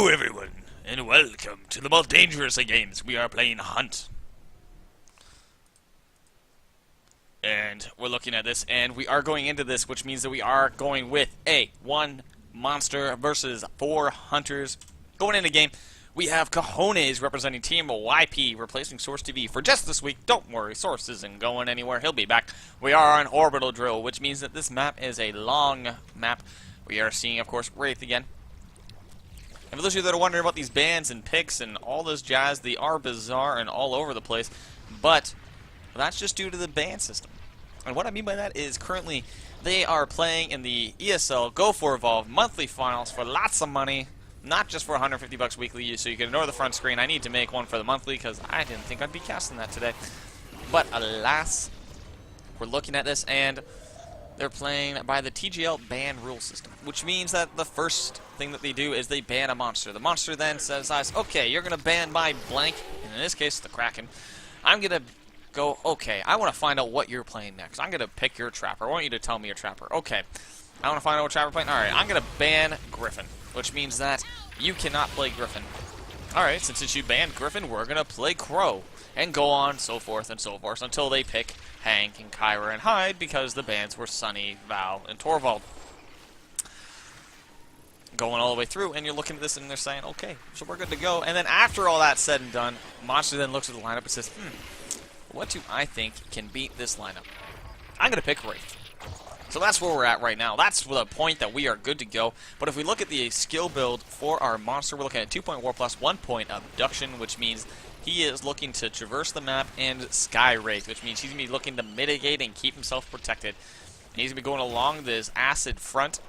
Hello everyone, and welcome to the most dangerous of games. We are playing Hunt. And we're looking at this, and we are going into this, which means that we are going with one monster versus 4 hunters. Going into the game, we have Cojones representing TeamYP, replacing Source TV for just this week. Don't worry, Source isn't going anywhere. He'll be back. We are on Orbital Drill, which means that this map is a long map. We are seeing, of course, Wraith again. And for those of you that are wondering about these bans and picks and all this jazz, they are bizarre and all over the place, but that's just due to the ban system. And what I mean by that is currently they are playing in the ESL Go4Evolve monthly finals for lots of money, not just for $150 weekly, so you can ignore the front screen. I need to make one for the monthly because I didn't think I'd be casting that today. But alas, we're looking at this and they're playing by the TGL ban rule system, which means that the first thing that they do is they ban a monster. The monster then says, okay, you're going to ban my blank, and in this case, the Kraken. I'm going to go, okay, I want to find out what you're playing next. I'm going to pick your trapper. I want you to tell me your trapper. Okay, I want to find out what trapper playing. All right, I'm going to ban Griffin, which means that you cannot play Griffin. All right, since you banned Griffin, we're going to play Crow, and go on, so forth and so forth, until they pick Hank and Kyra and Hyde, because the bans were Sunny, Val, and Torvald. Going all the way through, and you're looking at this and they're saying, okay, so we're good to go. And then after all that's said and done, Monster then looks at the lineup and says, what do I think can beat this lineup? I'm going to pick Wraith. So that's where we're at right now. That's the point that we are good to go. But if we look at the skill build for our monster, we're looking at 2-point War Plus, 1-point Abduction, which means he is looking to traverse the map, and Sky Wraith, which means he's going to be looking to mitigate and keep himself protected. And he's going to be going along this acid front.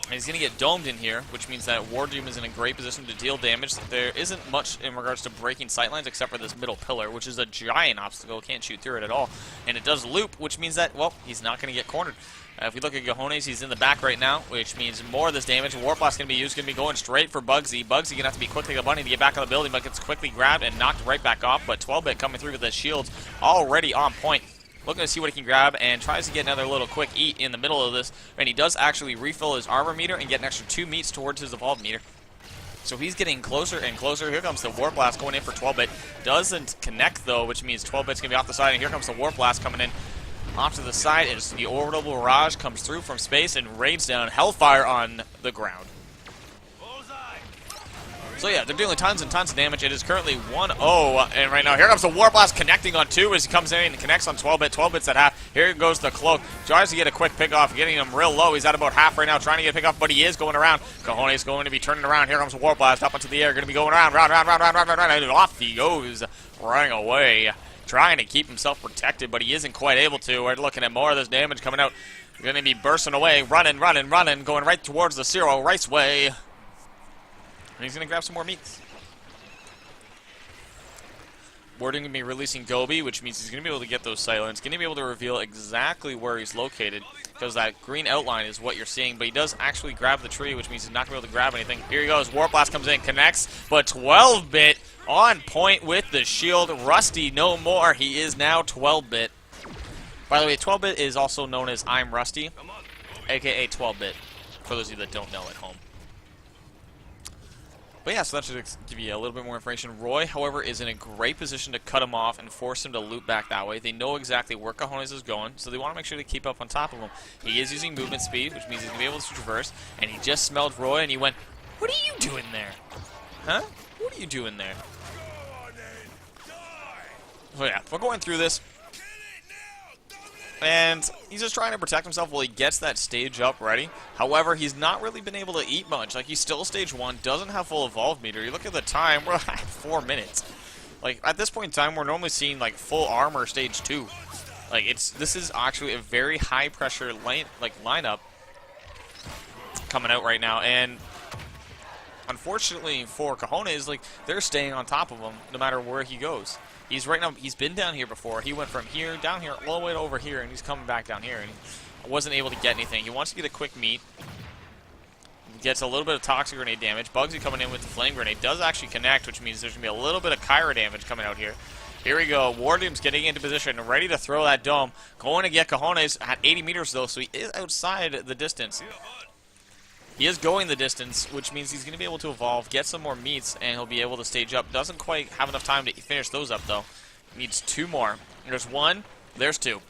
And he's going to get domed in here, which means that War Doom is in a great position to deal damage. There isn't much in regards to breaking sightlines except for this middle pillar, which is a giant obstacle. Can't shoot through it at all. And it does loop, which means that, well, he's not going to get cornered. If we look at Cojones, he's in the back right now, which means more of this damage. Warp Blast going to be used, going to be going straight for Bugsy. Bugsy going to have to be quickly like a bunny to get back on the building, but gets quickly grabbed and knocked right back off. But 12-bit coming through with the shields already on point. Looking to see what he can grab, and tries to get another little quick eat in the middle of this. And he does actually refill his armor meter and get an extra 2 meats towards his evolve meter. So he's getting closer and closer. Here comes the Warp Blast going in for 12-bit. Doesn't connect, though, which means 12-bit's going to be off the side. And here comes the Warp Blast coming in off to the side as the Orbital Barrage comes through from space and raids down Hellfire on the ground. So yeah, they're dealing tons and tons of damage. It is currently 1-0, and right now here comes the Warp Blast connecting on 2 as he comes in and connects on 12-bit. 12-bit's at half. Here goes the Cloak. Tries to get a quick pick off, getting him real low. He's at about half right now, trying to get a pick off, but he is going around. Cojones going to be turning around. Here comes the Warp Blast up into the air, going to be going around, round, and off he goes, running away, trying to keep himself protected, but he isn't quite able to. We're looking at more of this damage coming out. Going to be bursting away, running, going right towards the Zero Rice way. And he's going to grab some more meats. Warden going to be releasing Gobi, which means he's going to be able to get those silence. Going to be able to reveal exactly where he's located, because that green outline is what you're seeing. But he does actually grab the tree, which means he's not going to be able to grab anything. Here he goes. Warp Blast comes in, connects, but 12-bit on point with the shield. Rusty no more. He is now 12-bit. By the way, 12-bit is also known as I'm Rusty, a.k.a. 12-bit, for those of you that don't know at home. But yeah, so that should give you a little bit more information. Roy, however, is in a great position to cut him off and force him to loop back that way. They know exactly where Cojones is going, so they want to make sure to keep up on top of him. He is using movement speed, which means he's going to be able to traverse, and he just smelled Roy, and he went, "What are you doing there? Huh? What are you doing there?" So yeah, we're going through this. And he's just trying to protect himself while he gets that stage up ready. However, he's not really been able to eat much. Like, he's still stage 1, doesn't have full evolve meter. You look at the time, we're at 4 minutes. Like, at this point in time, we're normally seeing, like, full armor stage 2. Like, this is actually a very high-pressure lineup coming out right now. And unfortunately for Cojones, like, they're staying on top of him no matter where he goes. He's been down here before. He went from here, down here, all the way to over here, and he's coming back down here, and he wasn't able to get anything. He wants to get a quick meet. Gets a little bit of Toxic Grenade damage. Bugsy coming in with the Flame Grenade. Does actually connect, which means there's going to be a little bit of Kyra damage coming out here. Here we go. War Doom's getting into position, ready to throw that dome. Going to get Cojones at 80 meters, though, so he is outside the distance. He is going the distance, which means he's going to be able to evolve, get some more meats, and he'll be able to stage up. Doesn't quite have enough time to finish those up, though. Needs 2 more. There's 1, there's 2.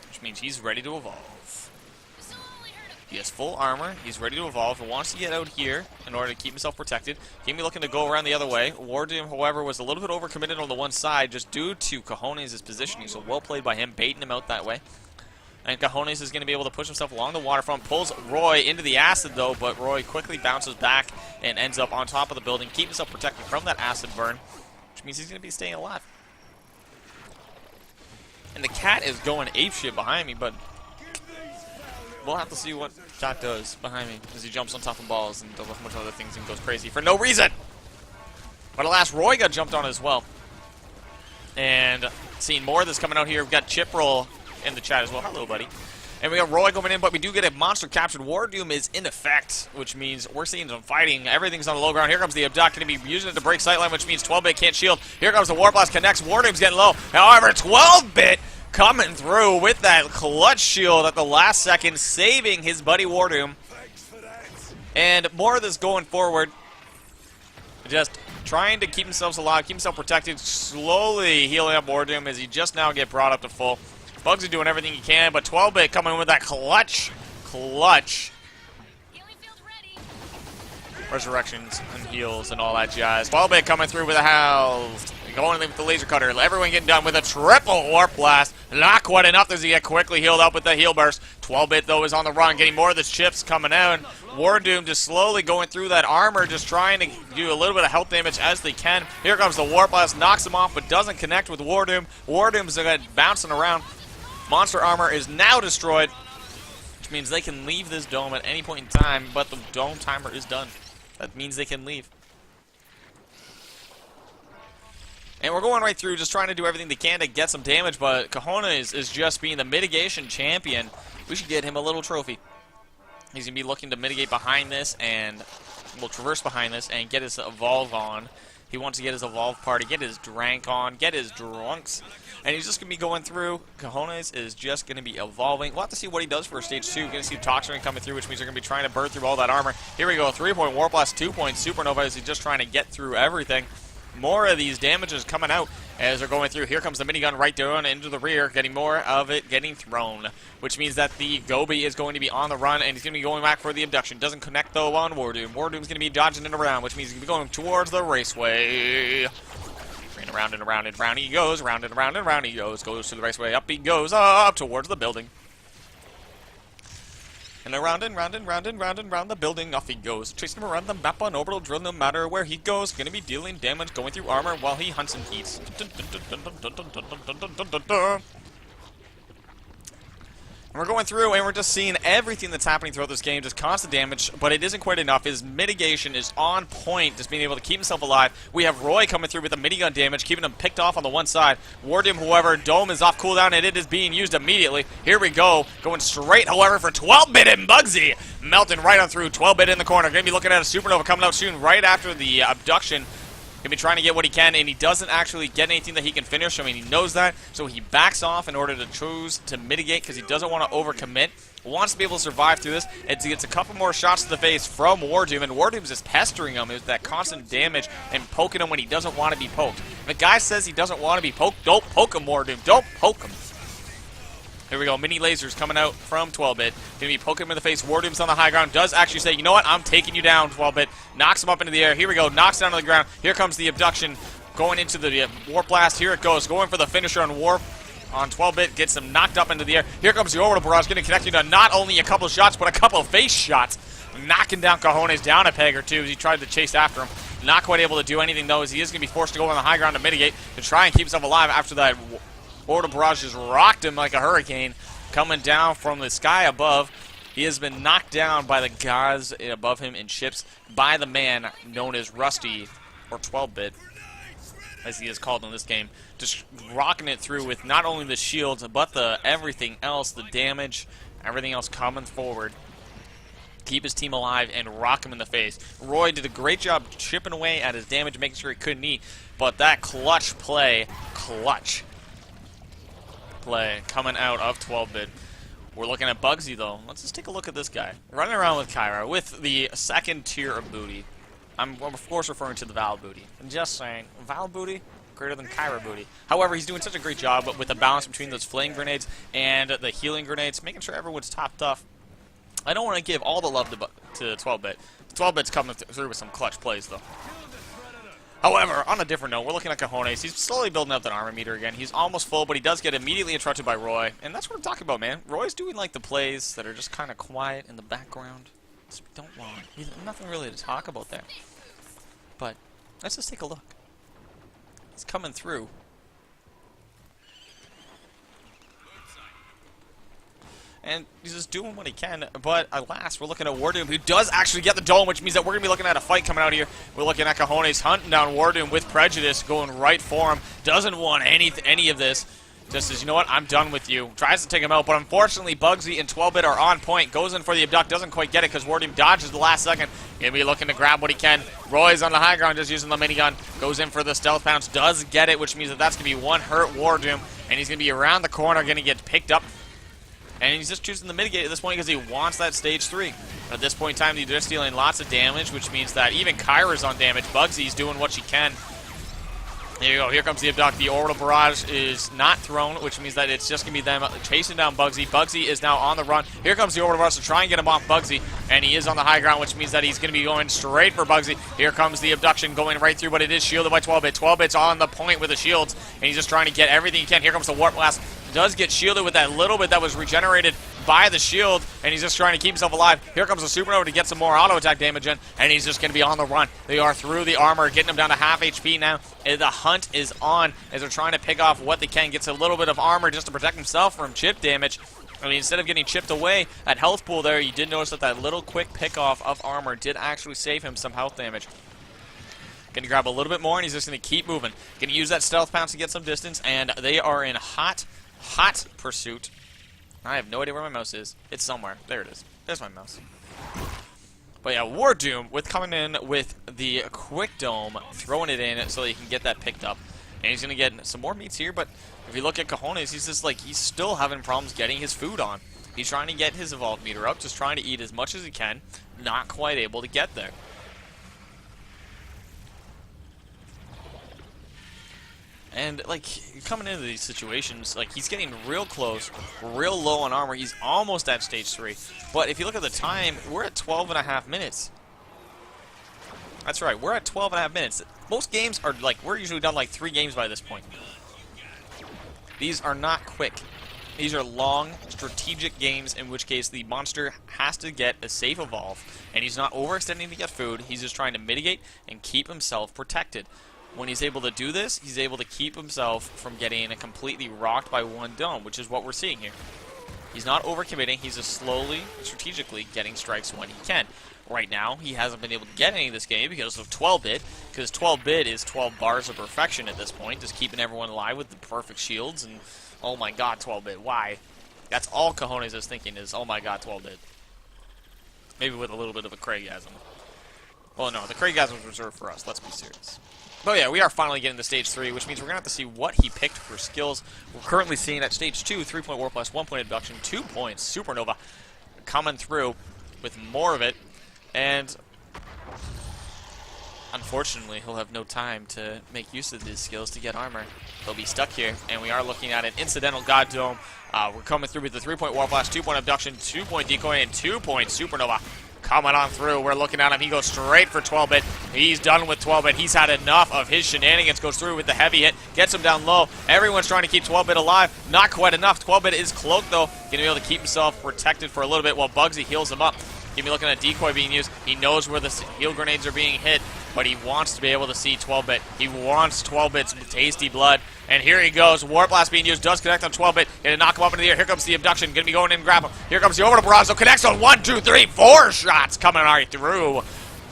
Which means he's ready to evolve. He has full armor. He's ready to evolve. He wants to get out here in order to keep himself protected. He may be looking to go around the other way. Wardoom, however, was a little bit overcommitted on the one side just due to Cojones' positioning, so well played by him, baiting him out that way. And Cojones is going to be able to push himself along the waterfront, pulls Roy into the acid, though, but Roy quickly bounces back and ends up on top of the building, keeping himself protected from that acid burn, which means he's going to be staying alive. And the cat is going apeshit behind me, but we'll have to see what Cat does behind me as he jumps on top of balls and does a bunch of other things and goes crazy for no reason. But alas, Roy got jumped on as well. And seeing more of this coming out here, we've got Chiproll in the chat as well. Hello, buddy. And we got Roy coming in, but we do get a monster captured. Wardoom is in effect, which means we're seeing some fighting. Everything's on the low ground. Here comes the Abduct, going to be using it to break sightline, which means 12-bit can't shield. Here comes the Warblast, connects. Wardoom's getting low. However, 12-bit coming through with that clutch shield at the last second, saving his buddy Wardoom. And more of this going forward. Just trying to keep themselves alive, keep himself protected, slowly healing up Wardoom as he just now get brought up to full. Bugsy doing everything he can, but 12-bit coming in with that clutch. Resurrections and heals and all that jazz. 12-bit coming through with a howl. Going with the laser cutter. Everyone getting done with a triple warp blast. Not quite enough as he get quickly healed up with the heal burst. 12-bit though is on the run, getting more of the chips coming out. Wardoom just slowly going through that armor, just trying to do a little bit of health damage as they can. Here comes the warp blast, knocks him off, but doesn't connect with Wardoom. Wardoom's bouncing around. Monster armor is now destroyed, which means they can leave this dome at any point in time, but the dome timer is done. That means they can leave. And we're going right through, just trying to do everything they can to get some damage, but Cojones is just being the mitigation champion. We should get him a little trophy. He's going to be looking to mitigate behind this, and will traverse behind this, and get his evolve on. He wants to get his evolve party, get his drank on, get his drunks, and he's just going to be going through. Cojones is just going to be evolving. We'll have to see what he does for stage 2. We're going to see Toxin coming through, which means they're going to be trying to burn through all that armor. Here we go, 3-point Warp Blast, 2-point Supernova as he's just trying to get through everything. More of these damages coming out as they're going through. Here comes the minigun right down into the rear, getting more of it getting thrown, which means that the Gobi is going to be on the run, and he's going to be going back for the abduction. Doesn't connect, though, on Wardoom. Wardoom's going to be dodging it around, which means he's going to be going towards the raceway. And around and around and around he goes, round and around and around he goes to the raceway. Up he goes, up towards the building. And around and round and round and round and round the building, off he goes. Chasing him around the map on orbital drill, no matter where he goes. Gonna be dealing damage, going through armor while he hunts and eats. And we're going through and we're just seeing everything that's happening throughout this game, just constant damage, but it isn't quite enough. His mitigation is on point, just being able to keep himself alive. We have Roy coming through with the minigun damage, keeping him picked off on the one side. Wardoom, however, Dome is off cooldown and it is being used immediately. Here we go, going straight, however, for 12-bit and Bugsy. Melting right on through, 12-bit in the corner. Going to be looking at a Supernova coming out soon, right after the abduction. Going to be trying to get what he can, and he doesn't actually get anything that he can finish. I mean, he knows that, so he backs off in order to choose to mitigate because he doesn't want to overcommit. Wants to be able to survive through this, and he gets a couple more shots to the face from Wardoom, and Wardoom's just pestering him with that constant damage and poking him when he doesn't want to be poked. If a guy says he doesn't want to be poked, don't poke him, Wardoom. Don't poke him. Here we go, mini lasers coming out from 12-bit. Gonna be poking him in the face. Wardoom's on the high ground. Does actually say, you know what, I'm taking you down, 12-bit. Knocks him up into the air. Here we go, knocks down to the ground. Here comes the abduction. Going into the warp blast. Here it goes. Going for the finisher on warp. On 12-bit, gets him knocked up into the air. Here comes the orbital barrage, getting connected to not only a couple of shots, but a couple of face shots. Knocking down Cojones down a peg or two as he tried to chase after him. Not quite able to do anything, though, as he is going to be forced to go on the high ground to mitigate, to try and keep himself alive after that orbital barrage just rocked him like a hurricane. Coming down from the sky above. He has been knocked down by the gods above him in ships by the man known as Rusty, or 12-bit, as he is called in this game. Just rocking it through with not only the shields, but the everything else, the damage, everything else coming forward. Keep his team alive and rock him in the face. Roy did a great job chipping away at his damage, making sure he couldn't eat, but that clutch play coming out of 12-bit We're looking at Bugsy, though. Let's just take a look at this guy. Running around with Kyra with the second tier of booty. I'm of course referring to the Val booty. I'm just saying, Val booty, greater than Kyra booty. However, he's doing such a great job with the balance between those flame grenades and the healing grenades, making sure everyone's topped off. I don't want to give all the love to 12-bit. 12-bit's coming through with some clutch plays, though. However, on a different note, we're looking at Cojones. He's slowly building up that armor meter again. He's almost full, but he does get immediately interrupted by Roy. And that's what I'm talking about, man. Roy's doing, like, the plays that are just kind of quiet in the background. So we don't want. There's nothing really to talk about there. But let's just take a look. He's coming through. And he's just doing what he can, but alas, we're looking at Wardoom, who does actually get the dome, which means that we're going to be looking at a fight coming out here. We're looking at Cojones hunting down Wardoom with Prejudice, going right for him. Doesn't want any of this. Just says, you know what, I'm done with you. Tries to take him out, but unfortunately, Bugsy and 12-bit are on point. Goes in for the abduct, doesn't quite get it because Wardoom dodges the last second. Going to be looking to grab what he can. Roy's on the high ground, just using the minigun. Goes in for the stealth pounce, does get it, which means that that's going to be one hurt Wardoom. And he's going to be around the corner, going to get picked up. And he's just choosing to mitigate at this point because he wants that stage 3. At this point in time, they're dealing lots of damage, which means that even Kyra's on damage. Bugsy's doing what she can. There you go. Here comes the abduct. The orbital barrage is not thrown, which means that it's just going to be them chasing down Bugsy. Bugsy is now on the run. Here comes the orbital barrage to try and get him off Bugsy. And he is on the high ground, which means that he's going to be going straight for Bugsy. Here comes the abduction going right through, but it is shielded by 12-bit. 12-bit's on the point with the shields, and he's just trying to get everything he can. Here comes the warp blast. Does get shielded with that little bit that was regenerated by the shield, and he's just trying to keep himself alive. Here comes the supernova to get some more auto attack damage in, and he's just going to be on the run. They are through the armor, getting him down to half HP now. And the hunt is on as they're trying to pick off what they can. Gets a little bit of armor just to protect himself from chip damage. I mean, instead of getting chipped away at health pool there, you did notice that that little quick pick off of armor did actually save him some health damage. Going to grab a little bit more, and he's just going to keep moving. Going to use that stealth pounce to get some distance, and they are in hot pursuit. I have no idea where my mouse is. It's somewhere. There it is. There's my mouse. But yeah, Wardoom with coming in with the quick dome, throwing it in so that he can get that picked up. And he's going to get some more meats here, but if you look at Cojones, he's just like, he's still having problems getting his food on. He's trying to get his evolve meter up, just trying to eat as much as he can, not quite able to get there. And, like, coming into these situations, like, he's getting real close, real low on armor. He's almost at stage 3. But if you look at the time, we're at 12.5 minutes. That's right, we're at 12.5 minutes. Most games are, like, we're usually done, like, 3 games by this point. These are not quick. These are long, strategic games, in which case the monster has to get a safe evolve. And he's not overextending to get food. He's just trying to mitigate and keep himself protected. When he's able to do this, he's able to keep himself from getting completely rocked by one dome, which is what we're seeing here. He's not overcommitting, he's just slowly, strategically getting strikes when he can. Right now, he hasn't been able to get any of this game because of 12-bit, because 12-bit is 12 bars of perfection at this point, just keeping everyone alive with the perfect shields, and oh my god, 12-bit, why? That's all Cojones is thinking is, oh my god, 12-bit. Maybe with a little bit of a Craigasm. Well, no, the Craigasm is reserved for us, let's be serious. But yeah, we are finally getting to stage 3, which means we're going to have to see what he picked for skills. We're currently seeing at stage 2, 3-point War Plus, 1-point Abduction, 2 points, Supernova, coming through with more of it. And unfortunately, he'll have no time to make use of these skills to get armor. They'll be stuck here, and we are looking at an incidental God Dome. We're coming through with the 3-point War Blast, 2-point Abduction, 2-point Decoy, and 2-point Supernova. Coming on through, we're looking at him, he goes straight for 12-bit, he's done with 12-bit, he's had enough of his shenanigans, goes through with the heavy hit, gets him down low, everyone's trying to keep 12-bit alive, not quite enough, 12-bit is cloaked though, going to be able to keep himself protected for a little bit while Bugsy heals him up. You'll be looking at Decoy being used, he knows where the heal grenades are being hit, but he wants to be able to see 12-bit, he wants 12-bit's tasty blood, and here he goes, Warp Blast being used, does connect on 12-bit, gonna knock him up into the air, here comes the abduction, gonna be going in and grab him, here comes the orbital barrage, so connects on 1, 2, 3, 4 shots coming right through.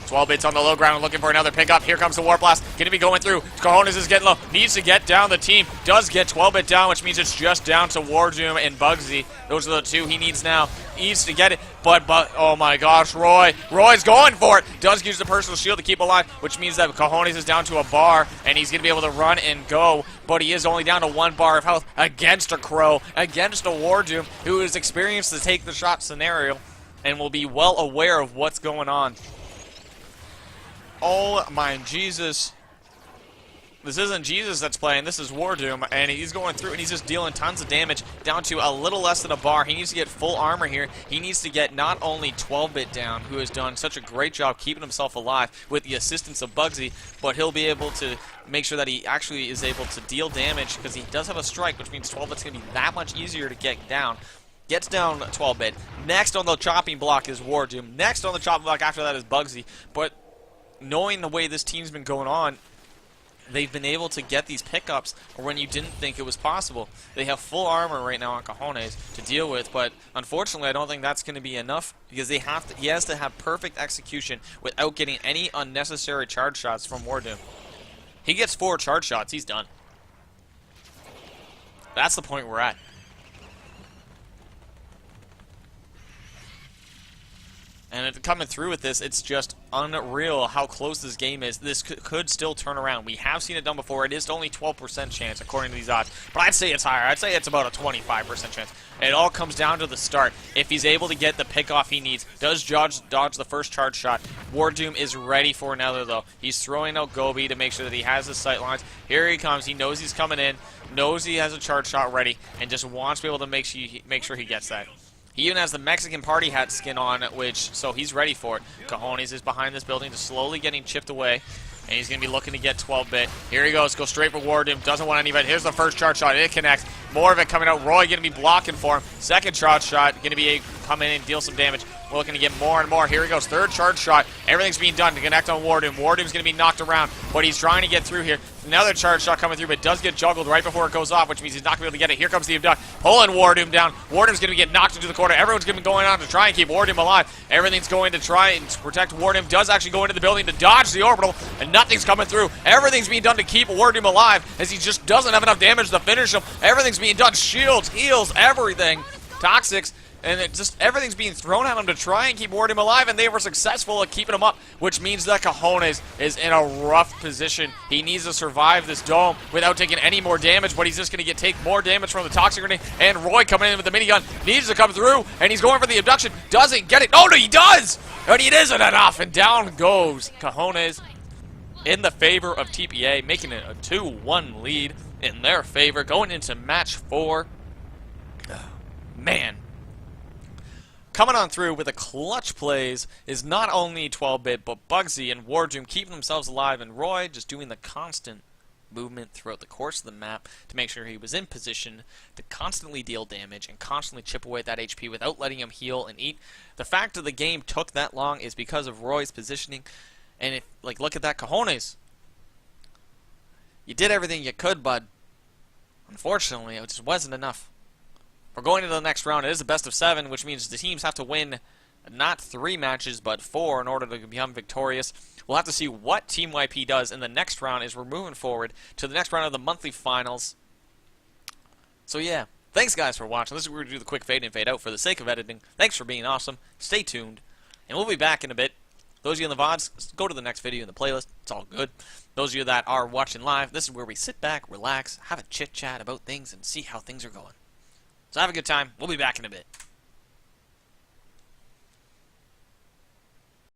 12-bit's on the low ground looking for another pickup. Here comes the War Blast. Going to be going through. Cojones is getting low. Needs to get down. The team does get 12-bit down, which means it's just down to Wardoom and Bugsy. Those are the two he needs now. He needs to get it, but oh my gosh, Roy's going for it. Does use the personal shield to keep alive, which means that Cojones is down to a bar, and he's going to be able to run and go, but he is only down to 1 bar of health against a Crow, against a Wardoom, who is experienced to take the shot scenario, and will be well aware of what's going on. Oh my Jesus. This isn't Jesus that's playing, this is Wardoom, and he's going through and he's just dealing tons of damage down to a little less than a bar. He needs to get full armor here. He needs to get not only 12-bit down, who has done such a great job keeping himself alive with the assistance of Bugsy, but he'll be able to make sure that he actually is able to deal damage because he does have a strike, which means 12-bit's going to be that much easier to get down. Gets down 12-bit. Next on the chopping block is Wardoom. Next on the chopping block after that is Bugsy, but knowing the way this team's been going on, they've been able to get these pickups when you didn't think it was possible. They have full armor right now on Cojones to deal with, but unfortunately I don't think that's going to be enough because he has to have perfect execution without getting any unnecessary charge shots from Wardoom. He gets 4 charge shots, he's done. That's the point we're at. And coming through with this, it's just unreal how close this game is. This could still turn around. We have seen it done before. It is only 12% chance, according to these odds. But I'd say it's higher. I'd say it's about a 25% chance. It all comes down to the start. If he's able to get the pickoff he needs, does dodge the first charge shot. Wardoom is ready for another, though. He's throwing out Gobi to make sure that he has his sight lines. Here he comes. He knows he's coming in, knows he has a charge shot ready, and just wants to be able to make sure he gets that. He even has the Mexican party hat skin on, so he's ready for it. Cojones is behind this building, just slowly getting chipped away, and he's going to be looking to get 12-bit. Here he goes, go straight for Wardoom, doesn't want any of it. Here's the first charge shot, it connects. More of it coming out. Roy going to be blocking for him. Second charge shot, going to be come in and deal some damage. We're looking to get more and more. Here he goes, third charge shot. Everything's being done to connect on Wardoom. Wardoom's going to be knocked around, but he's trying to get through here. Another charge shot coming through, but does get juggled right before it goes off, which means he's not going to be able to get it. Here comes the abduct, pulling Wardoom down. Wardoom's going to get knocked into the corner. Everyone's going to be going on to try and keep Wardoom alive. Everything's going to try and protect Wardoom. Does actually go into the building to dodge the orbital, and nothing's coming through. Everything's being done to keep Wardoom alive, as he just doesn't have enough damage to finish him. Everything's being done. Shields, heals, everything. Toxics. And everything's being thrown at him to try and keep Wardoom alive, and they were successful at keeping him up, which means that Cojones is in a rough position. He needs to survive this dome without taking any more damage, but he's just going to take more damage from the Toxic Grenade, and Roy coming in with the minigun needs to come through, and he's going for the abduction, doesn't get it. Oh, no, he does! But it isn't enough, and down goes Cojones in the favor of TPA, making it a 2-1 lead in their favor, going into match 4. Man. Coming on through with a clutch plays is not only 12-bit, but Bugsy and Wardoom keeping themselves alive, and Roy just doing the constant movement throughout the course of the map to make sure he was in position to constantly deal damage and constantly chip away at that HP without letting him heal and eat. The fact that the game took that long is because of Roy's positioning, and look at that, Cojones. You did everything you could, bud. Unfortunately, it just wasn't enough. We're going into the next round. It is a best of 7, which means the teams have to win not 3 matches, but 4 in order to become victorious. We'll have to see what TeamYP does in the next round as we're moving forward to the next round of the monthly finals. So yeah, thanks guys for watching. This is where we do the quick fade in, fade out for the sake of editing. Thanks for being awesome. Stay tuned, and we'll be back in a bit. Those of you in the VODs, go to the next video in the playlist. It's all good. Those of you that are watching live, this is where we sit back, relax, have a chit-chat about things, and see how things are going. So have a good time. We'll be back in a bit.